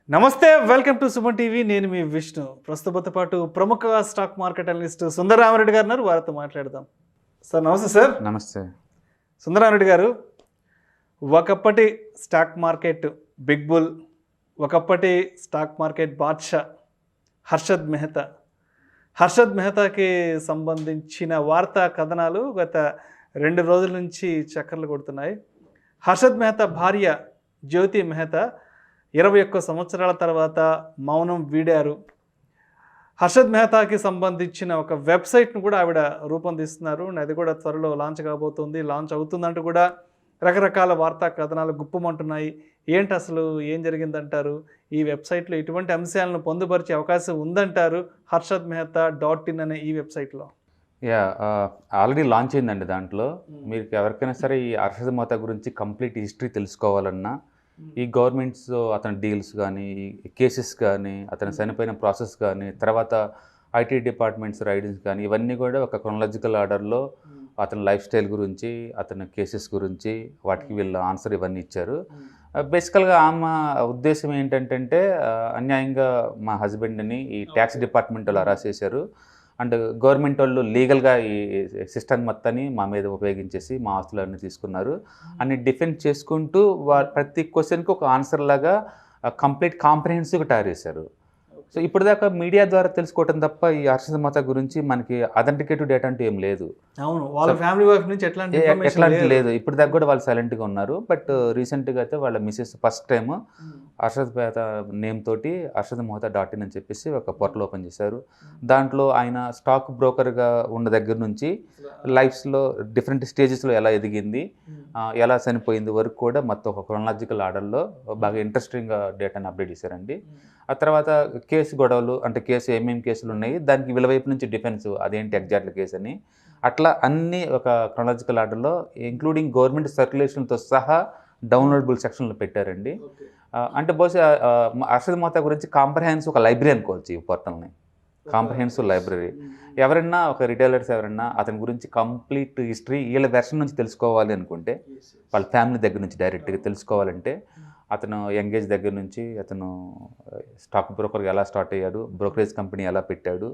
నమస్తే, welcome to Suman TV. నేను మీ విష్ణు. ప్రస్తుతంతో పాటు ప్రముఖ స్టాక్ మార్కెట్ అనలిస్ట్ సుందర రామి రెడ్డి గారు ఉన్నారు. వారితో మాట్లాడదాం. సార్ నమస్తే. సార్ నమస్తే. సుందర రామి రెడ్డి గారు, ఒకప్పటి స్టాక్ మార్కెట్ బిగ్ బుల్, ఒకప్పటి స్టాక్ మార్కెట్ బాద్షా హర్షద్ మెహతాకి సంబంధించిన వార్తా కథనాలు గత 2 రోజుల నుంచి చక్కర్లు కొడుతున్నాయి. హర్షద్ మెహతా భార్య జ్యోతి మెహతా 21 సంవత్సరాల తర్వాత మౌనం వీడారు. హర్షద్ మెహతాకి సంబంధించిన ఒక వెబ్సైట్ను కూడా ఆవిడ రూపొందిస్తున్నారు. అది కూడా త్వరలో లాంచ్ కాబోతుంది. లాంచ్ అవుతుందంటూ కూడా రకరకాల వార్తా కథనాలు గుప్పమంటున్నాయి. ఏంటి అసలు ఏం జరిగిందంటారు? ఈ వెబ్సైట్లో ఇటువంటి అంశాలను పొందుపరిచే అవకాశం ఉందంటారు harshadmehta.in అనే ఈ వెబ్సైట్లో. ఆల్రెడీ లాంచ్ అయిందండి. దాంట్లో మీరు ఎవరికైనా సరే ఈ హర్షద్ మెహతా గురించి కంప్లీట్ హిస్టరీ తెలుసుకోవాలన్నా, ఈ గవర్నమెంట్స్ అతని డీల్స్ కానీ, కేసెస్ కానీ, అతను చనిపోయిన ప్రాసెస్ కానీ, తర్వాత ఐటీ డిపార్ట్మెంట్స్ రైడింగ్స్ కానీ, ఇవన్నీ కూడా ఒక క్రొనాలజికల్ ఆర్డర్లో అతని లైఫ్ స్టైల్ గురించి, అతని కేసెస్ గురించి, వాటికి వీళ్ళు ఆన్సర్ ఇవన్నీ ఇచ్చారు. బేసికల్గా ఆమె ఉద్దేశం ఏంటంటే, అన్యాయంగా మా హస్బెండ్ని ఈ ట్యాక్స్ డిపార్ట్మెంట్ వాళ్ళు అరెస్ట్ చేశారు అండ్ గవర్నమెంట్ వాళ్ళు లీగల్గా ఈ సిస్టమ్ మొత్తాన్ని మా మీద ఉపయోగించేసి మా ఆస్తులన్నీ తీసుకున్నారు అని డిఫెండ్ చేసుకుంటూ ప్రతి క్వశ్చన్కి ఒక ఆన్సర్ లాగా కంప్లీట్ కాంప్రహెన్సివ్గా తయారు చేశారు. సో ఇప్పుడు దాకా మీడియా ద్వారా తెలుసుకోవటం తప్ప ఈ హర్షద్ మెహతా గురించి మనకి అథెంటికేటివ్ డేటా అంటూ ఏం లేదు. అవును, వాళ్ళ ఫ్యామిలీ వైఫ్ నుంచి ఎట్లాంటి లేదు. ఇప్పుడు దాకా కూడా వాళ్ళు సైలెంట్గా ఉన్నారు. బట్ రీసెంట్గా అయితే వాళ్ళ Mrs first time Harshad Mehta name తోటి harshadmehta.in అని చెప్పేసి ఒక పోర్టల్ ఓపెన్ చేశారు. దాంట్లో ఆయన స్టాక్ బ్రోకర్గా ఉన్న దగ్గర నుంచి లైఫ్స్లో డిఫరెంట్ స్టేజెస్లో ఎలా ఎదిగింది, ఎలా చనిపోయింది వరకు కూడా మొత్తం ఒక క్రొనాలజికల్ ఆర్డర్లో బాగా ఇంట్రెస్టింగ్గా డేటాని అప్డేట్ చేశారండి. ఆ తర్వాత కేసు గొడవలు, అంటే కేసు ఏమేమి కేసులు ఉన్నాయి, దానికి వీళ్ళ నుంచి డిఫెన్స్ అదేంటి ఎగ్జాక్ట్ కేసు అని, అట్లా అన్నీ ఒక క్రొనాలజికల్ ఆర్డర్లో ఇంక్లూడింగ్ గవర్నమెంట్ సర్క్యులేషన్తో సహా డౌన్లోడబుల్ సెక్షన్లో పెట్టారండి. అంటే బహుశా హర్షద్ మెహతా గురించి కాంప్రహెన్సివ్ ఒక లైబ్రరీ అనుకోవచ్చు ఈ పోర్టల్ని. Comprehensive library. ఎవరైనా ఒక రిటైలర్స్ ఎవరైనా అతని గురించి కంప్లీట్ హిస్టరీ వీళ్ళ వెర్షన్ నుంచి తెలుసుకోవాలి అనుకుంటే, వాళ్ళ ఫ్యామిలీ దగ్గర నుంచి డైరెక్ట్గా తెలుసుకోవాలంటే, అతను యంగేజ్ దగ్గర నుంచి అతను స్టాక్ బ్రోకర్గా ఎలా స్టార్ట్ అయ్యాడు, బ్రోకరేజ్ కంపెనీ ఎలా పెట్టాడు,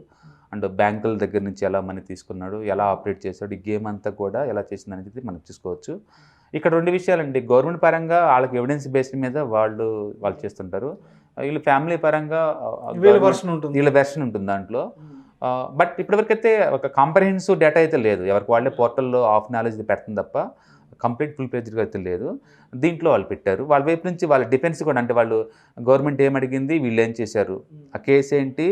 అండ్ బ్యాంకుల దగ్గర నుంచి ఎలా మనీ తీసుకున్నాడు, ఎలా ఆపరేట్ చేశాడు, ఈ గేమ్ అంతా కూడా ఎలా చేసింది అనేది మనం చూసుకోవచ్చు. ఇక్కడ 2 విషయాలండి. గవర్నమెంట్ పరంగా వాళ్ళకి ఎవిడెన్స్ బేస్డ్ మీద వాళ్ళు చేస్తుంటారు. వీళ్ళ ఫ్యామిలీ పరంగా వీళ్ళ వెర్షన్ ఉంటుంది దాంట్లో. బట్ ఇప్పటివరకైతే ఒక కాంప్రహెన్సివ్ డేటా అయితే లేదు. ఎవరికి వాళ్ళే పోర్టల్లో ఆఫ్ నాలెడ్జ్ పెడుతుంది తప్ప కంప్లీట్ ఫుల్ పేజ్గా అయితే లేదు. దీంట్లో వాళ్ళు పెట్టారు. వాళ్ళ వైపు నుంచి వాళ్ళ డిఫెన్స్ కూడా, అంటే వాళ్ళు గవర్నమెంట్ ఏం అడిగింది, వీళ్ళు ఏం చేశారు, ఆ కేసు ఏంటి,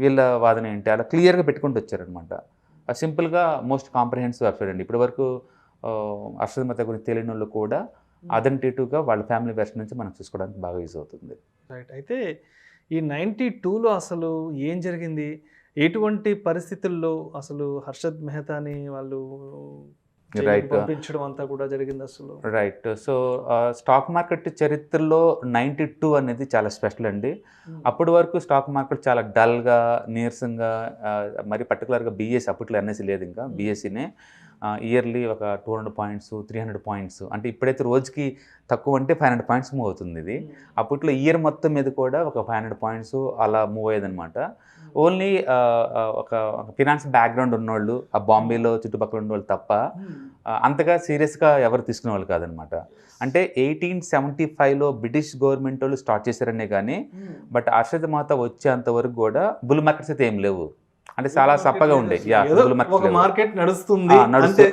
వీళ్ళ వాదన ఏంటి, అలా క్లియర్గా పెట్టుకుంటూ వచ్చారనమాట. సింపుల్గా మోస్ట్ కాంప్రహెన్సివ్ వెబ్సైట్ అండి. ఇప్పటివరకు హర్షద్ మెహతా గురించి తెలియని వాళ్ళు కూడా అథెంటిటివ్గా వాళ్ళ ఫ్యామిలీ వెర్షన్ నుంచి మనం చూసుకోవడానికి బాగా యూజ్ అవుతుంది. రైట్. అయితే ఈ 92లో అసలు ఏం జరిగింది, ఎటువంటి పరిస్థితుల్లో అసలు హర్షద్ మెహతాని వాళ్ళు పంపించడం అంతా కూడా జరిగింది అసలు? రైట్. సో స్టాక్ మార్కెట్ చరిత్రలో 92 అనేది చాలా స్పెషల్ అండి. అప్పటి వరకు స్టాక్ మార్కెట్ చాలా డల్గా, నీరసంగా, మరి పర్టికులర్గా బీఎస్సీ, అప్పట్లో ఎన్ఎస్సీ లేదు, ఇంకా బీఎస్సీనే ఇయర్లీ ఒక 200 పాయింట్స్ 300 పాయింట్స్, అంటే ఇప్పుడైతే రోజుకి తక్కువ అంటే 500 పాయింట్స్ మూవ్ అవుతుంది. ఇది అప్పట్లో ఇయర్ మొత్తం మీద కూడా ఒక 500 పాయింట్స్ అలా మూవ్ అయ్యేదన్నమాట. ఓన్లీ ఒక ఫినాన్స్ బ్యాక్గ్రౌండ్ ఉన్నవాళ్ళు, ఆ బాంబేలో చుట్టుపక్కల ఉన్నవాళ్ళు తప్ప అంతగా సీరియస్గా ఎవరు తీసుకునే వాళ్ళు కాదనమాట. అంటే 1875లో బ్రిటిష్ గవర్నమెంట్ వాళ్ళు స్టార్ట్ చేశారనే కానీ, బట్ హర్షద్ మెహతా వచ్చేంతవరకు కూడా బుల్ మార్కెట్స్ అయితే ఏం లేవు. అంటే చాలా సప్పగా ఉండే. మార్కెట్ నడుస్తుంది,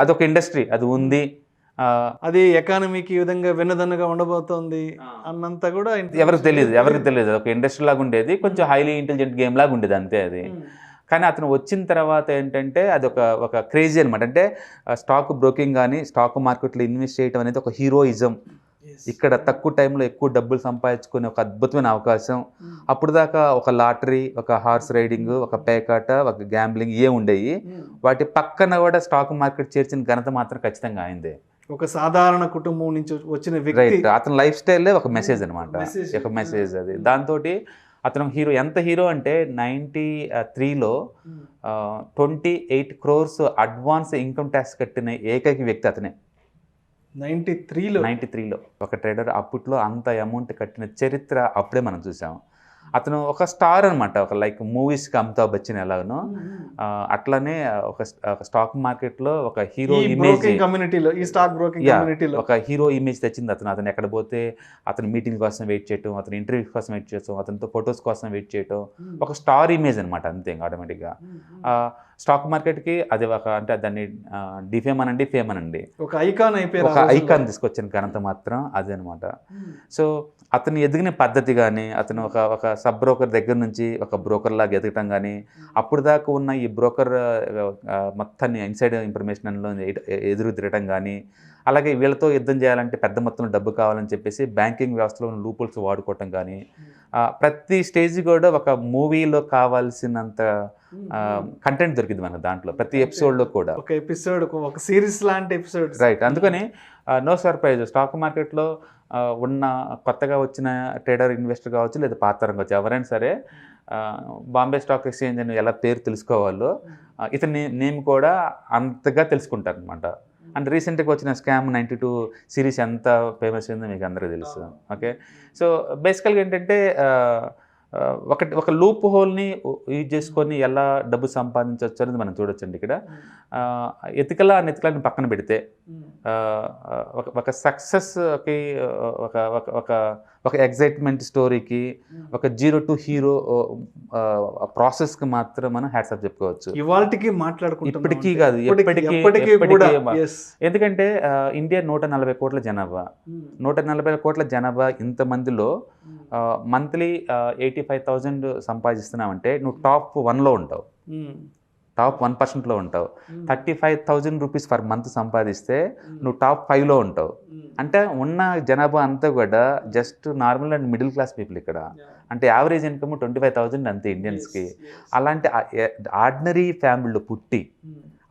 అదొక ఇండస్ట్రీ, అది ఉంది, అది ఎకానమీకి ఈ విధంగా వెన్నదన్నగా ఉండబోతోంది అన్నంత కూడా ఎవరికి తెలియదు. ఒక ఇండస్ట్రీ లాగా ఉండేది, కొంచెం హైలీ ఇంటెలిజెంట్ గేమ్ లాగా ఉండేది అంతే అది. కానీ అతను వచ్చిన తర్వాత ఏంటంటే అది ఒక క్రేజీ అనమాట. అంటే స్టాక్ బ్రోకింగ్ కానీ, స్టాక్ మార్కెట్లో ఇన్వెస్ట్ చేయడం అనేది ఒక హీరోయిజం. ఇక్కడ తక్కువ టైంలో ఎక్కువ డబ్బులు సంపాదించుకునే ఒక అద్భుతమైన అవకాశం. అప్పుడు దాకా ఒక లాటరీ, ఒక హార్స్ రైడింగ్, ఒక పేకాట, ఒక గ్యాంబ్లింగ్ ఏ ఉండేవి. వాటి పక్కన కూడా స్టాక్ మార్కెట్ చేర్చిన ఘనత మాత్రం ఖచ్చితంగా అయిందే. ఒక సాధారణ కుటుంబం నుంచి వచ్చిన వ్యక్తి. రైట్. అతని లైఫ్ స్టైలే ఒక మెసేజ్ అనమాట, ఒక మెసేజ్ అది. దాంతో అతను హీరో. ఎంత హీరో అంటే 93లో 28 crores అడ్వాన్స్ ఇన్కమ్ ట్యాక్స్ కట్టిన ఏకైక వ్యక్తి అతనే. 93లో ఒక ట్రేడర్ అప్పట్లో అంత అమౌంట్ కట్టిన చరిత్ర అప్పుడే మనం చూసాం. అతను ఒక స్టార్ అనమాట, ఒక లైక్ మూవీస్కి అమితాబ్ బచ్చన్ ఎలాగనో అట్లానే ఒక స్టాక్ మార్కెట్లో ఒక హీరో ఇమేజ్ కమ్యూనిటీలో, ఈ స్టాక్ బ్రోకింగ్ కమ్యూనిటీలో ఒక హీరో ఇమేజ్ తెచ్చింది అతను ఎక్కడ పోతే అతను మీటింగ్ కోసం వెయిట్ చేయటం, అతను ఇంటర్వ్యూ కోసం వెయిట్ చేయటం, అతనితో ఫొటోస్ కోసం వెయిట్ చేయటం, ఒక స్టార్ ఇమేజ్ అనమాట అంతే ఆటోమేటిక్గా. స్టాక్ మార్కెట్కి అది ఒక అంటే దాన్ని డిఫేమ్ అనండి, ఫేమ్ అనండి, ఒక ఐకాన్ అయిపోయారు, ఒక ఐకాన్ తీసుకొచ్చిన ఘనత మాత్రం అదే అనమాట. సో అతను ఎదిగిన పద్ధతి కానీ, అతను ఒక సబ్ బ్రోకర్ దగ్గర నుంచి ఒక బ్రోకర్ లాగా ఎదగటం కానీ, అప్పుడు దాకా ఉన్న ఈ బ్రోకర్ మొత్తాన్ని ఇన్సైడ్ ఇన్ఫర్మేషన్లో ఎదురు తిరగటం కానీ, అలాగే వీళ్ళతో యుద్ధం చేయాలంటే పెద్ద మొత్తంలో డబ్బు కావాలని చెప్పేసి బ్యాంకింగ్ వ్యవస్థలో ఉన్న లూపుల్స్ వాడుకోవటం కానీ, ప్రతి స్టేజ్ కూడా ఒక మూవీలో కావాల్సినంత కంటెంట్ దొరికింది మనకు దాంట్లో, ప్రతి ఎపిసోడ్లో కూడా ఒక ఎపిసోడ్, ఒక సిరీస్ లాంటి ఎపిసోడ్. రైట్. అందుకని నో సర్ప్రైజ్ స్టాక్ మార్కెట్లో ఉన్న కొత్తగా వచ్చిన ట్రేడర్, ఇన్వెస్టర్ కావచ్చు, లేదా పాత తరం కావచ్చు, ఎవరైనా సరే బాంబే స్టాక్ ఎక్స్చేంజ్ అని ఎలా పేరు తెలుసుకోవాలో ఇతని నేమ్ కూడా అంతగా తెలుసుకుంటారు అనమాట. అండ్ రీసెంట్గా వచ్చిన స్కామ్ 92 సిరీస్ ఎంత ఫేమస్ అయిందో మీకు అందరికీ తెలుసు. ఓకే, సో బేసికల్గా ఏంటంటే ఒక లూప్ హోల్ని యూజ్ చేసుకొని ఎలా డబ్బు సంపాదించవచ్చు అనేది మనం చూడొచ్చండి ఇక్కడ. ఎతికల అనెతికలని పక్కన పెడితే ఒక సక్సెస్కి ఒక ఎగ్జైట్మెంట్ స్టోరీకి, ఒక 0 to హీరో ప్రాసెస్కి మాత్రం మనం హ్యాట్స్ ఆఫ్ చెప్పుకోవచ్చు. ఇవాళకి మాట్లాడుకుంటున్నాం, ఇప్పటికీ కాదు, ఎప్పటికీ. ఎందుకంటే ఇండియా 140 కోట్ల జనాభా, 140 కోట్ల జనాభా, ఇంతమందిలో మంత్లీ 85,000 సంపాదిస్తున్నామంటే నువ్వు టాప్ 1లో ఉంటావు, టాప్ 1%లో ఉంటావు. 35,000 రూపీస్ పర్ మంత్ సంపాదిస్తే నువ్వు టాప్ 5లో ఉంటావు. అంటే ఉన్న జనాభా అంతా కూడా just normal and middle class people ఇక్కడ. అంటే యావరేజ్ ఇన్కమ్ 25,000 అంతే ఇండియన్స్కి. అలాంటి ఆర్డినరీ ఫ్యామిలీలో పుట్టి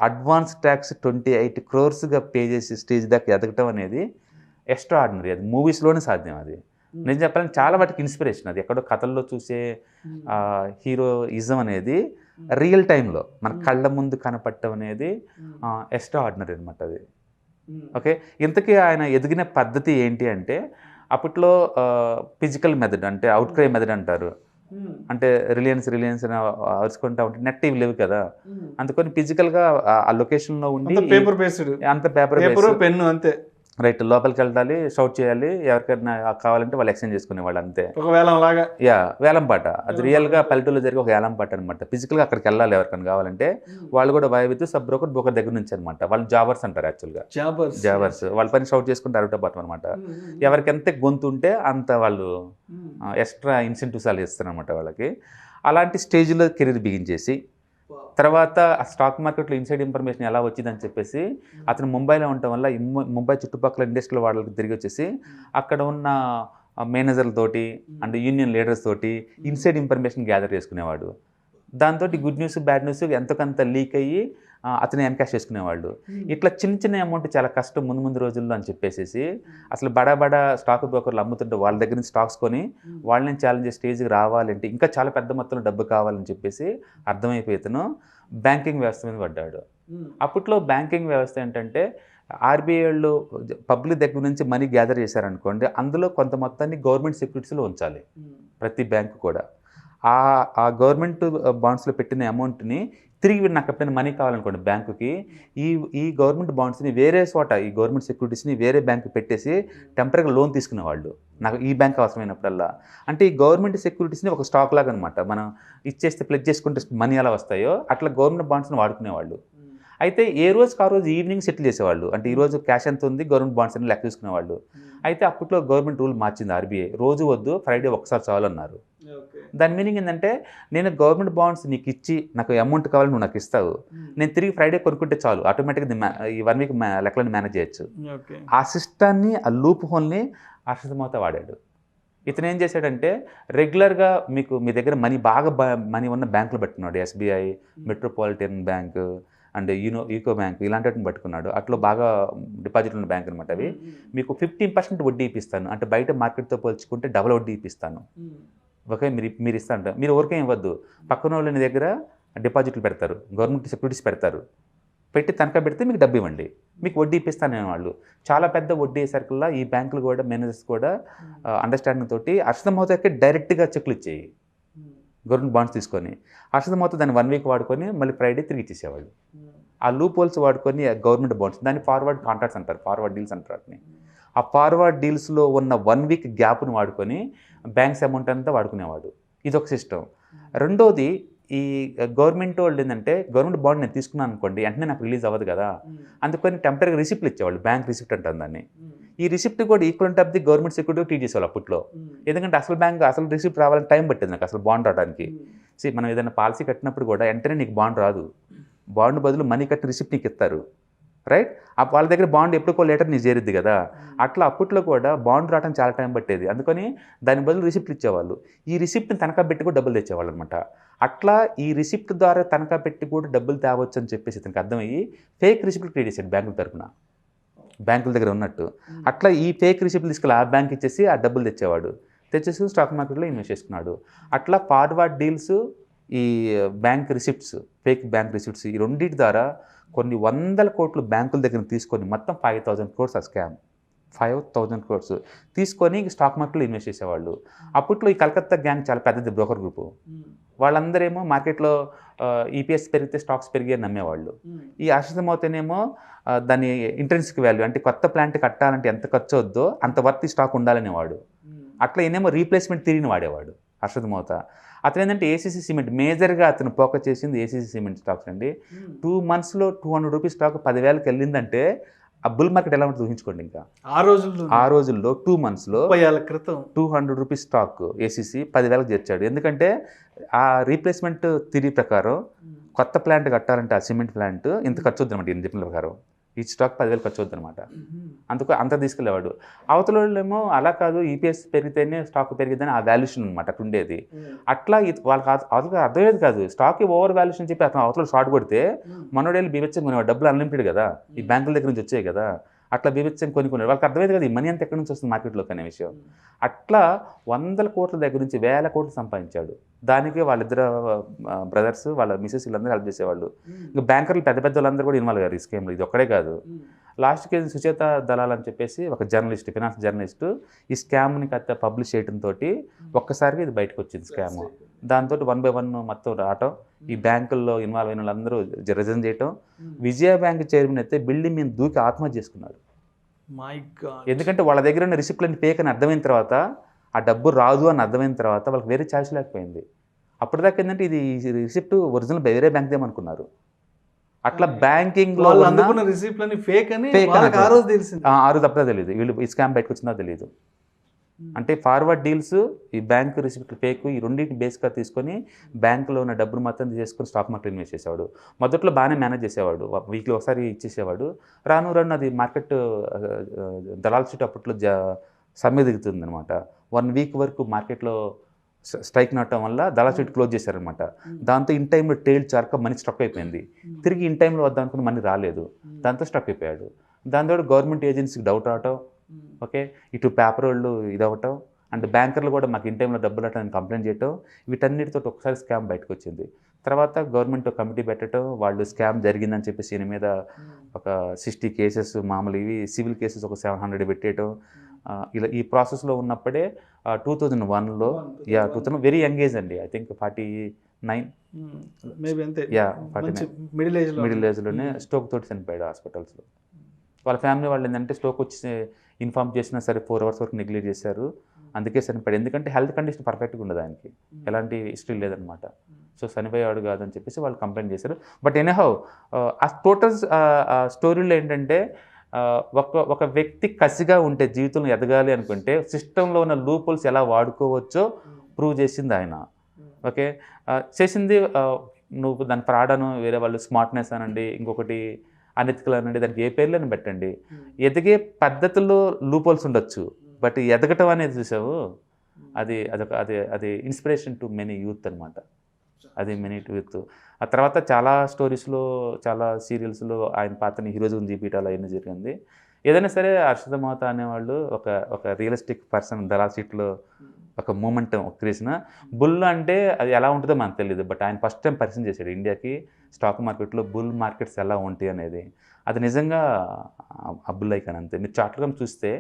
అడ్వాన్స్ ట్యాక్స్ 28 crores పే చేసి స్టేజ్ దాకా ఎదగటం అనేది ఎక్స్ట్రా ఆర్డినరీ. అది మూవీస్లోనే సాధ్యం. అది నేను చెప్పాలంటే చాలా వాటికి ఇన్స్పిరేషన్. అది ఎక్కడో కథల్లో చూసే హీరోయిజం అనేది రియల్ టైంలో మన కళ్ళ ముందు కనపడటం అనేది ఎక్స్ట్రా ఆర్డినరీ అనమాట అది. ఓకే, ఇంతకీ ఆయన ఎదిగిన పద్ధతి ఏంటి అంటే, అప్పట్లో ఫిజికల్ మెథడ్ అంటే అవుట్ క్రై మెథడ్ అంటారు. అంటే రిలయన్స్ అని అరుచుకుంటా ఉంటే నెట్ ఇవి లేవు కదా, అందుకని ఫిజికల్గా ఆ లొకేషన్లో ఉండి పేపర్ బేస్డ్, అంత పేపర్ పెన్ను అంతే. రైట్, లోపలికి వెళ్ళాలి, షౌట్ చేయాలి, ఎవరికైనా కావాలంటే వాళ్ళు ఎక్స్చేంజ్ చేసుకునేవాళ్ళు అంతే. ఒక వేలం లాగా, వేలం పాట. అది రియల్గా పల్లెటూరులో జరిగే ఒక వేలం పాట అనమాట. ఫిజికల్గా అక్కడికి వెళ్ళాలి ఎవరికైనా కావాలంటే. వాళ్ళు కూడా విత్ సబ్ బ్రోకర్ దగ్గర నుంచి అనమాట. వాళ్ళు జాబర్స్ అంటారు యాక్చువల్గా, జాబర్స్. వాళ్ళ పని షౌట్ చేసుకుంటే అరవటో పాఠం అనమాట. ఎవరికి ఎంత గొంతు ఉంటే అంత వాళ్ళు ఎక్స్ట్రా ఇన్సెంటివ్స్ అలా ఇస్తారు అనమాట వాళ్ళకి. అలాంటి స్టేజ్లో కెరీర్ బిగిన్ తర్వాత ఆ స్టాక్ మార్కెట్లో ఇన్సైడ్ ఇన్ఫర్మేషన్ ఎలా వచ్చిందని చెప్పేసి అతను ముంబైలో ఉండటం వల్ల ముంబై చుట్టుపక్కల ఇండస్ట్రియల్ వాళ్ళకి తిరిగి వచ్చేసి అక్కడ ఉన్న మేనేజర్లతోటి అండ్ యూనియన్ లీడర్స్ తోటి ఇన్సైడ్ ఇన్ఫర్మేషన్ గ్యాదర్ చేసుకునేవాడు. దాంతో గుడ్ న్యూస్, బ్యాడ్ న్యూస్ ఎంతకంత లీక్ అయ్యి అతను ఎన్కాష్ చేసుకునేవాళ్ళు. ఇట్లా చిన్న అమౌంట్ చాలా కష్టం ముందు రోజుల్లో అని చెప్పేసి అసలు బడా స్టాక్ బ్రోకర్లు అమ్ముతుంటే వాళ్ళ దగ్గర నుంచి స్టాక్స్ కొని వాళ్ళని ఛాలెంజ్ చేసే స్టేజ్కి రావాలంటే ఇంకా చాలా పెద్ద మొత్తంలో డబ్బు కావాలని చెప్పేసి అర్థమైపోయితేను బ్యాంకింగ్ వ్యవస్థ మీద పడ్డాడు. అప్పట్లో బ్యాంకింగ్ వ్యవస్థ ఏంటంటే ఆర్బీఐలో పబ్లిక్ దగ్గర నుంచి మనీ గ్యాదర్ చేశారనుకోండి, అందులో కొంత మొత్తాన్ని గవర్నమెంట్ సెక్యూరిటీస్లో ఉంచాలి ప్రతి బ్యాంకు కూడా. ఆ గవర్నమెంట్ బాండ్స్లో పెట్టిన అమౌంట్ని తిరిగి నాకు ఎప్పుడైనా మనీ కావాలనుకోండి బ్యాంకుకి, ఈ గవర్నమెంట్ బాండ్స్ని వేరే చోట ఈ గవర్నమెంట్ సెక్యూరిటీస్ని వేరే బ్యాంకు పెట్టేసి టెంపరీగా లోన్ తీసుకునేవాళ్ళు నాకు ఈ బ్యాంక్ అవసరమైనప్పుడల్లా. అంటే ఈ గవర్నమెంట్ సెక్యూరిటీస్ని ఒక స్టాక్ లాగా అనమాట. మనం ఇచ్చేస్తే ప్లెడ్జ్ చేసుకుంటే మనీ ఎలా వస్తాయో అట్లా గవర్నమెంట్ బాండ్స్ని వాడుకునేవాళ్ళు. అయితే ఏ రోజుకి ఆ రోజు ఈవినింగ్ సెటిల్ చేసేవాళ్ళు. అంటే ఈరోజు క్యాష్ ఎంత ఉంది, గవర్నమెంట్ బాండ్స్ అని లెక్క చూసుకునేవాళ్ళు. అయితే అప్పట్లో గవర్నమెంట్ రూల్ మార్చింది ఆర్బీఐ, రోజు వద్దు, ఫ్రైడే ఒకసారి చాలు అన్నారు. దాని మీనింగ్ ఏంటంటే నేను గవర్నమెంట్ బాండ్స్ నీకు ఇచ్చి నాకు అమౌంట్ కావాలి, నువ్వు నాకు ఇస్తావు, నేను తిరిగి ఫ్రైడే కొనుక్కుంటే చాలు, ఆటోమేటిక్గా ఈ 1 week లెక్కలను మేనేజ్ చేయొచ్చు. ఆ సిస్టాన్ని, ఆ లూప్ హోల్ని హర్షద్ మెహతా వాడాడు. ఇతను ఏం చేశాడంటే రెగ్యులర్గా మీ దగ్గర మనీ ఉన్న బ్యాంకులు పట్టుకున్నాడు. SBI, metropolitan bank and UCO bank ఇలాంటి వాటిని పట్టుకున్నాడు. అట్లా బాగా డిపాజిట్లు ఉన్న బ్యాంక్ అనమాట. అవి మీకు 15% వడ్డీ ఇప్పిస్తాను, అంటే బయట మార్కెట్తో పోల్చుకుంటే డబుల్ వడ్డీ ఇప్పిస్తాను. ఓకే, మీరు ఇస్తాను, మీరు ఊరికే ఇవ్వద్దు, పక్కన వాళ్ళని దగ్గర డిపాజిట్లు పెడతారు, గవర్నమెంట్ సెక్యూరిటీస్ పెడతారు, పెట్టి తనఖా పెడితే మీకు డబ్బు ఇవ్వండి, మీకు వడ్డీ ఇప్పిస్తాను వాళ్ళు. చాలా పెద్ద వడ్డీ సర్కిల్లో ఈ బ్యాంకులు కూడా మేనేజర్స్ కూడా అండర్స్టాండింగ్ తోటి హర్షద్ మెహతాకి డైరెక్ట్గా చెక్లు ఇచ్చేయి. గవర్నమెంట్ బాండ్స్ తీసుకొని. హర్షద్ మెహతా దాన్ని 1 వీక్ వాడుకొని మళ్ళీ ఫ్రైడే తిరిగి ఇచ్చేసేవాళ్ళు. ఆ లూప్ హోల్స్ వాడుకొని గవర్నమెంట్ బాండ్స్, దాన్ని ఫార్వర్డ్ కాంట్రాక్ట్స్ అంటారు, ఫార్వర్డ్ డీల్స్ అంటారు వాటిని. ఆ ఫార్వర్డ్ డీల్స్లో ఉన్న 1 వీక్ గ్యాప్ను వాడుకొని బ్యాంక్స్ అమౌంట్ అంతా వాడుకునేవాడు. ఇదొక సిస్టమ్. రెండోది, ఈ గవర్నమెంట్ వాళ్ళు ఏంటంటే, గవర్నమెంట్ బాండ్ నేను తీసుకున్నాను అనుకోండి, వెంటనే నాకు రిలీజ్ అవ్వదు కదా, అందుకని టెంపరీగా రిసిప్ట్లు ఇచ్చేవాళ్ళు, బ్యాంక్ రిసిప్ట్ అంటారు దాన్ని. ఈ రిసిప్ట్ కూడా equivalent of the government security treat చేసేవాళ్ళు అప్పట్లో. ఎందుకంటే అసలు రిసిప్ట్ రావాలని టైం పట్టేది నాకు, అసలు బాండ్ రావడానికి. మనం ఏదైనా పాలసీ కట్టినప్పుడు కూడా వెంటనే నీకు బాండ్ రాదు, బాండ్ బదులు మనీ కట్టిన రిసిప్ట్ నీకు ఇస్తారు, రైట్? వాళ్ళ దగ్గర బాండ్ ఎప్పుడుకో లేటర్ నీకు చేరిద్ది కదా. అట్లా అప్పట్లో కూడా బాండ్ రావడానికి చాలా టైం పట్టేది, అందుకని దాని బదులు రిసిప్ట్లు ఇచ్చేవాళ్ళు. ఈ రిసిప్ట్ని తనఖా పెట్టి కూడా డబ్బులు తెచ్చేవాళ్ళు అనమాట. అట్లా ఈ రిసిప్ట్ ద్వారా తనఖా పెట్టి కూడా డబ్బులు తేవచ్చు అని చెప్పేసి ఇతనికి అర్థమయ్యి ఫేక్ రిసిప్ట్లు క్రియేట్ చేశాడు బ్యాంకుల తరఫున, బ్యాంకుల దగ్గర ఉన్నట్టు. అట్లా ఈ ఫేక్ రిసిప్ట్లు తీసుకెళ్ళి ఆ బ్యాంక్ ఇచ్చేసి ఆ డబ్బులు తెచ్చేసి స్టాక్ మార్కెట్లో ఇన్వెస్ట్ చేసుకున్నాడు. అట్లా ఫార్వర్డ్ డీల్స్, ఈ bank receipts, fake bank receipts, ఈ రెండింటి ద్వారా కొన్ని 100 కోట్లు బ్యాంకుల దగ్గర తీసుకొని మొత్తం 5,000 crores ఆ స్కామ్, 5,000 crores తీసుకొని స్టాక్ మార్కెట్లో ఇన్వెస్ట్ చేసేవాళ్ళు. అప్పట్లో ఈ కలకత్తా గ్యాంగ్ చాలా పెద్దది, బ్రోకర్ గ్రూపు. వాళ్ళందరేమో మార్కెట్లో ఈపీఎస్ పెరిగితే స్టాక్స్ పెరిగి అని నమ్మేవాళ్ళు. ఈ హర్షద్ మెహతానేమో దాని ఇంట్రెన్సిక్ వాల్యూ, అంటే కొత్త ప్లాంట్ కట్టాలంటే ఎంత ఖర్చు అవుద్దో అంత వర్త్ స్టాక్ ఉండాలనేవాడు. అట్లా ఈయనేమో రీప్లేస్మెంట్ థియరీని వాడేవాడు హర్షద్ మెహతా. అతను ఏంటంటే ఏసీసీ సిమెంట్, మేజర్గా అతను ఫోకస్ చేసింది ఏసీసీ సిమెంట్ స్టాక్స్ అండి. 2 monthsలో 200 రూపీస్ స్టాక్ 10,000కి వెళ్ళిందంటే ఆ బుల్ మార్కెట్ ఎలా ఉంటుంది ఊహించుకోండి. ఇంకా ఆ రోజుల్లో 2 monthsలో 200 రూపీస్ స్టాక్ ఏసీసీ 10,000కి చేర్చాడు. ఎందుకంటే ఆ రీప్లేస్మెంట్ థియరీ ప్రకారం కొత్త ప్లాంట్ కట్టాలంటే ఆ సిమెంట్ ప్లాంట్ ఇంత ఖర్చు వద్దనమాట, ఈయన చెప్పిన ప్రకారం ఈ స్టాక్ 10,000 ఖర్చు వద్దనమాట. అందుకు అంత తీసుకెళ్ళేవాడు. అవతల వాళ్ళేమో అలా కాదు, ఈపీఎస్ పెరిగితేనే స్టాక్ పెరిగిద్దని ఆ వాల్యుయేషన్ అనమాట అట్లా ఉండేది. అట్లా వాళ్ళకి అవతల అర్థమయ్యేది కాదు, స్టాక్ ఓవర్ వాల్యుయేషన్ చెప్పి అతను అవతల షార్ట్ కొడితే మనోడేళ్ళు బీభత్సం కొనేవాడు, డబ్బులు అన్లిమిటెడ్ కదా, ఈ బ్యాంకుల దగ్గర నుంచి వచ్చాయి కదా, అట్లా బీభత్సం కొనుక్కునేవాడు. వాళ్ళకి అర్థమయ్యేది కదా ఈ మనీ అంతా ఎక్కడి నుంచి వస్తుంది మార్కెట్లోకి అనే విషయం. అట్లా 100 కోట్ల దగ్గర నుంచి 1,000 కోట్లు సంపాదించాడు. దానికి వాళ్ళిద్దరు బ్రదర్స్, వాళ్ళ మిసెస్ వీళ్ళందరూ హెల్ప్ చేసేవాళ్ళు. ఇంకా బ్యాంకర్లు పెద్ద పెద్ద వాళ్ళందరూ కూడా ఇన్వాల్వ్ అయ్యారు ఈ స్కీమ్లో. ఇది ఒక్కడే కాదు, లాస్ట్కి సుచేత దళాల్ అని చెప్పేసి ఒక జర్నలిస్ట్, ఫినాన్స్ జర్నలిస్టు ఈ స్కామ్ని కథ పబ్లిష్ చేయడంతో ఒక్కసారిగా ఇది బయటకు వచ్చింది స్కామ్. దాంతో 1 by 1 మొత్తం రావటం, ఈ బ్యాంకుల్లో ఇన్వాల్వ్ అయిన వాళ్ళందరూ రిజైన్ చేయటం. విజయ బ్యాంక్ చైర్మన్ అయితే బిల్డింగ్ మీద దూకి ఆత్మహత్య చేసుకున్నారు. ఎందుకంటే వాళ్ళ దగ్గర ఉన్న రిసిప్ట్లని ఫేక్ అని అర్థమైన తర్వాత, ఆ డబ్బు రాదు అని అర్థమైన తర్వాత వాళ్ళకి వేరే ఛాయిస్ లేకపోయింది. అప్పటిదాకా ఏంటంటే ఇది రిసిప్ట్ ఒరిజినల్ వేరే బ్యాంక్ దేమనుకున్నారు. అట్లా బ్యాంకింగ్లో రిసిప్ట్లని ఫేక్ అని ఆ రోజు అప్పుడే తెలియదు, వీళ్ళు ఈ స్కామ్ బయటకు వచ్చిందో తెలియదు. అంటే ఫార్వర్డ్ డీల్స్, ఈ బ్యాంక్ రిసిప్ట్ ఫేక్, ఈ రెండింటిని బేస్గా తీసుకొని బ్యాంకులో ఉన్న డబ్బులు మొత్తం తీసుకొని స్టాక్ మార్కెట్ ఇన్వెస్ట్ చేసేవాడు. మొదట్లో బాగానే మేనేజ్ చేసేవాడు, వీక్లీ ఒకసారి ఇచ్చేసేవాడు. రాను రాను అది మార్కెట్ దళాల్ స్ట్రీట్ అప్పట్లో సమ్మె దిగుతుంది అనమాట. 1 వీక్ వరకు మార్కెట్లో స్ట్రైక్ నట్టడం వల్ల దళాల్ స్ట్రీట్ క్లోజ్ చేశారనమాట. దాంతో ఇన్ టైంలో టైల్ చారక మనీ స్ట్రక్ అయిపోయింది. తిరిగి ఇన్ టైంలో వద్దాం అనుకుని మనీ రాలేదు, దాంతో స్ట్రక్ అయిపోయాడు. దాంతో గవర్నమెంట్ ఏజెన్సీకి డౌట్ రావటం, ఓకే, ఇటు పేపర్ వాళ్ళు ఇదవటం, అండ్ బ్యాంకర్లు కూడా మాకు ఇన్ టైంలో డబ్బులు అట్టని కంప్లైంట్ చేయటం, వీటన్నిటితో ఒకసారి స్కామ్ బయటకు వచ్చింది. తర్వాత గవర్నమెంట్ కమిటీ పెట్టడం, వాళ్ళు స్కామ్ జరిగిందని చెప్పేసి ఈయన మీద ఒక 60 కేసెస్, మామూలు ఇవి సివిల్ కేసెస్ ఒక 700 పెట్టేయటం. ఇలా ఈ ప్రాసెస్లో ఉన్నప్పుడే 2001లో 2000 వెరీ యంగ్ ఏజ్ అండి, ఐ థింక్ 49, మిడిల్ ఏజ్లోనే స్ట్రోక్ తోటి చనిపోయాడు హాస్పిటల్స్లో. వాళ్ళ ఫ్యామిలీ వాళ్ళు ఏంటంటే స్ట్రోక్ వచ్చి ఇన్ఫార్మ్ చేసినా సరే 4 hours వరకు నెగ్లెక్ట్ చేశారు, అందుకే చనిపోయాడు. ఎందుకంటే హెల్త్ కండిషన్ పర్ఫెక్ట్గా ఉండదు, ఆయనకి ఎలాంటి హిస్టరీ లేదనమాట. సో చనిపోయాడు కాదని చెప్పేసి వాళ్ళు కంప్లైంట్ చేశారు. బట్ ఎనీహౌ ఆ టోటల్ స్టోరీలో ఏంటంటే ఒక వ్యక్తి కసిగా ఉంటే జీవితంలో ఎదగాలి అనుకుంటే సిస్టంలో ఉన్న లూప్ హోల్స్ ఎలా వాడుకోవచ్చో ప్రూవ్ చేసింది ఆయన. ఓకే, చేసింది నువ్వు దాని ఫ్రాడను, వేరే వాళ్ళు స్మార్ట్నెస్ అనండి, ఇంకొకటి అనెతికల్ అనండి, దానికి ఏ పేర్లను పెట్టండి. ఎదిగే పద్ధతుల్లో లూప్ హోల్స్ ఉండొచ్చు, బట్ ఎదగటం అనేది చూసావు, అది ఇన్స్పిరేషన్ టు మెనీ యూత్ అనమాట. అది మెనీ యూత్. ఆ తర్వాత చాలా స్టోరీస్లో, చాలా సీరియల్స్లో ఆయన పాత్రని హీరోజుని చూపించాలి, అవన్నీ జరిగింది. ఏదైనా సరే హర్షద్ మెహతా అనేవాళ్ళు ఒక రియలిస్టిక్ పర్సన్. దళాల్ సీట్లో ఒక మూమెంట్ క్రియేషన్. బుల్ అంటే అది ఎలా ఉంటుందో మనకు తెలియదు, బట్ ఆయన ఫస్ట్ టైం పరిచయం చేశాడు ఇండియాకి స్టాక్ మార్కెట్లో బుల్ మార్కెట్స్ ఎలా ఉంటాయి అనేది. అది నిజంగా ఆ బుల్ ఐకాన్ అంతే. మీరు చార్ట్గా చూస్తే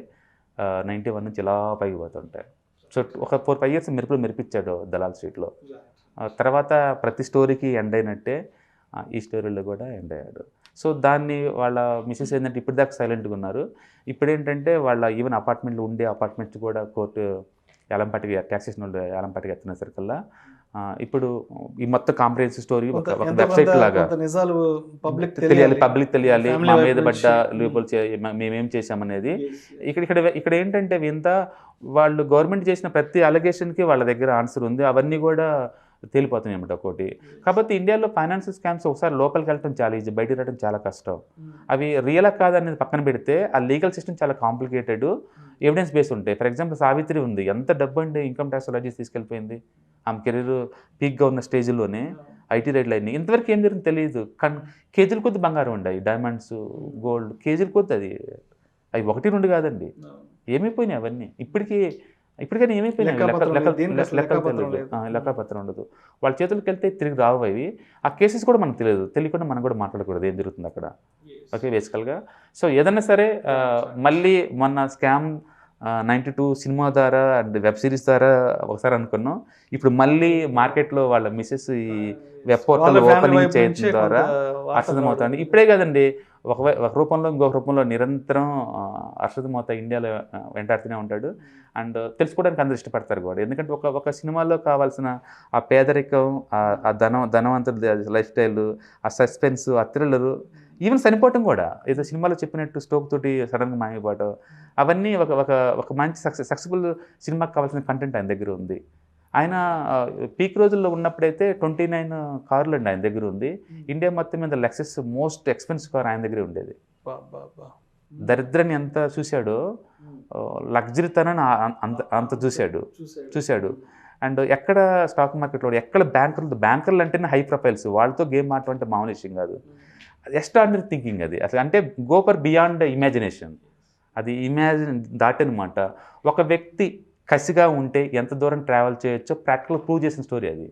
91 నుంచి ఇలా పైకి పోతుంటాయి. సో ఒక 4-5 years మెరుపులు మెరిపించాడు దళాల్ స్ట్రీట్లో. తర్వాత ప్రతి స్టోరీకి ఎండ్ అయినట్టే ఈ స్టోరీలో కూడా ఎండ్ అయ్యాడు. సో దాన్ని వాళ్ళ మిసెస్ ఏంటంటే ఇప్పుడు దాకా సైలెంట్గా ఉన్నారు. ఇప్పుడు ఏంటంటే వాళ్ళ ఈవెన్ అపార్ట్మెంట్లో ఉండే అపార్ట్మెంట్స్ కూడా కోర్టు ఏలంపాటికి ట్యాక్సేషన్ వాళ్ళు ఏలంపాటికి ఎత్తునేసరికల్లా ఇప్పుడు ఈ మొత్తం కాంప్రహెన్సివ్ స్టోరీ ఒక వెబ్సైట్ లాగా నిజాలు పబ్లిక్ పబ్లిక్ తెలియాలి, మా మీద పడ్డ లూపులు మేమేం చేసామనేది. ఇక్కడ ఏంటంటే ఇంత వాళ్ళు గవర్నమెంట్ చేసిన ప్రతి అలిగేషన్కి వాళ్ళ దగ్గర ఆన్సర్ ఉంది. అవన్నీ కూడా తేలిపోతున్నాయి అన్నమాట ఒకటి. కాబట్టి ఇండియాలో ఫైనాన్షియల్ స్కామ్స్ ఒకసారి లోపలికి వెళ్ళడం చాలా ఈజీ, బయటకు రావడం చాలా కష్టం. అవి రియలా కాదనేది పక్కన పెడితే ఆ లీగల్ సిస్టమ్ చాలా కాంప్లికేటెడ్, ఎవిడెన్స్ బేస్ ఉంటాయి. ఫర్ ఎగ్జాంపుల్ సావిత్రి ఉంది, ఎంత డబ్బు అండి ఇన్కమ్ ట్యాక్స్ అలా చేసి తీసుకెళ్ళిపోయింది. ఆమె కెరీర్ పీక్గా ఉన్న స్టేజ్లోనే ఐటీ రైడ్లు అయినాయి. ఇంతవరకు ఏం జరిగింది తెలియదు. కేజీల కొద్ది బంగారం ఉండాయి, డైమండ్స్, గోల్డ్ కేజీల కొద్ది. అవి 1-2 కాదండి, ఏమైపోయినాయి అవన్నీ. ఇప్పటికైనా ఏమైపోయినాయి, లెక్కపత్రం ఉండదు. వాళ్ళ చేతులకు వెళ్తే తిరిగి రావు అవి. ఆ కేసెస్ కూడా మనకు తెలియకుండా మనం కూడా మాట్లాడకూడదు ఏం జరుగుతుంది అక్కడ. ఓకే, బేసికల్గా. సో ఏదన్నా సరే మళ్ళీ మొన్న స్కామ్ 92 సినిమా ద్వారా అండ్ వెబ్ సిరీస్ ద్వారా ఒకసారి అనుకున్నాం. ఇప్పుడు మళ్ళీ మార్కెట్లో వాళ్ళ మిసెస్ ఈ వెబ్ పోర్టల్ ఓపెనింగ్ చేయడం ద్వారా అర్థమవుతుంది. ఇప్పుడే కదండి, ఒక రూపంలో ఇంకొక రూపంలో నిరంతరం హర్షద్ మెహతా ఇండియాలో వెంటాడుతూనే ఉంటాడు. అండ్ తెలుసుకోవడానికి అందరూ ఇష్టపడతారు కూడా. ఎందుకంటే ఒక సినిమాలో కావాల్సిన ఆ పేదరికం, ఆ ధనవంతుల లైఫ్ స్టైల్, ఆ సస్పెన్స్, ఆ థ్రిల్లరు, ఈవెన్ చనిపోవటం కూడా ఏదో సినిమాలో చెప్పినట్టు స్ట్రోక్ తోటి సడన్గా మాయమైపోవటం, అవన్నీ ఒక మంచి సక్సెస్ఫుల్ సినిమాకి కావాల్సిన కంటెంట్ ఆయన దగ్గర ఉంది. ఆయన పీక్ రోజుల్లో ఉన్నప్పుడైతే 29 కార్లు అండి ఆయన దగ్గర ఉంది. ఇండియా మొత్తం మీద లెక్సస్ మోస్ట్ ఎక్స్పెన్సివ్ కార్ ఆయన దగ్గరే ఉండేది. దరిద్రాన్ని ఎంత చూశాడో, లగ్జరీ తనని అంత చూశాడు. అండ్ ఎక్కడ స్టాక్ మార్కెట్లో ఎక్కడ బ్యాంకర్లు అంటేనే హై ప్రొఫైల్స్, వాళ్ళతో గేమ్ ఆడటం అంటే మామూలు విషయం కాదు. ఎక్స్ట్రాడినరీ థింకింగ్ అది అసలు. అంటే గో ఫర్ బియాండ్ ఇమాజినేషన్. అది ఇమాజిన్ దాటనమాట. ఒక వ్యక్తి కసిగా ఉంటే ఎంత దూరం ట్రావెల్ చేయొచ్చో ప్రాక్టికల్ ప్రూవ్ చేసిన స్టోరీ అది.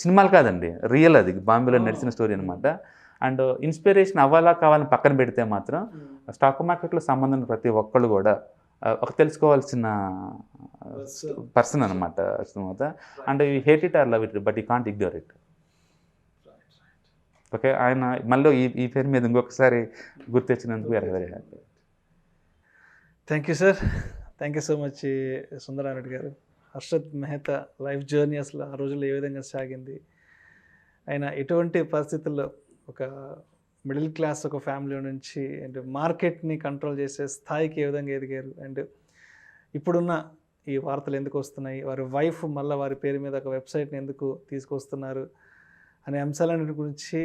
సినిమాలు కాదండి, రియల్. అది బాంబేలో నడిచిన స్టోరీ అనమాట. అండ్ ఇన్స్పిరేషన్ అవ్వాలా కావాలని పక్కన పెడితే మాత్రం స్టాక్ మార్కెట్లో సంబంధం ప్రతి ఒక్కళ్ళు కూడా ఒక తెలుసుకోవాల్సిన పర్సన్ అనమాట అర్థమవుతా. And you hate it or love it, but you can't ignore it. Okay, ఆయన మళ్ళీ ఈ పేరు మీద ఇంకొకసారి గుర్తొచ్చినందుకు very happy. Thank you sir, thank you so much Sundara Reddy garu. Harshad Mehta life journey అసలు ఆ రోజుల్లో ఏ విధంగా సాగింది, ఆయన ఎటువంటి పరిస్థితుల్లో ఒక మిడిల్ క్లాస్ ఒక ఫ్యామిలీ నుంచి అండ్ మార్కెట్ని కంట్రోల్ చేసే స్థాయికి ఏ విధంగా ఎదిగారు, అండ్ ఇప్పుడున్న ఈ వార్తలు ఎందుకు వస్తున్నాయి, వారి వైఫ్ మళ్ళీ వారి పేరు మీద ఒక వెబ్సైట్ని ఎందుకు తీసుకొస్తున్నారు అనే అంశాలన్నిటి గురించి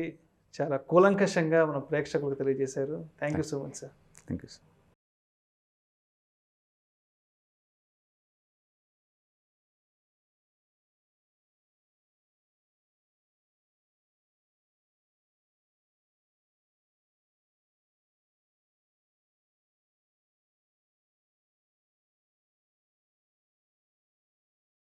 చాలా కూలంకషంగా మన ప్రేక్షకులకు తెలియజేశారు. Thank you so much sir. Thank you sir.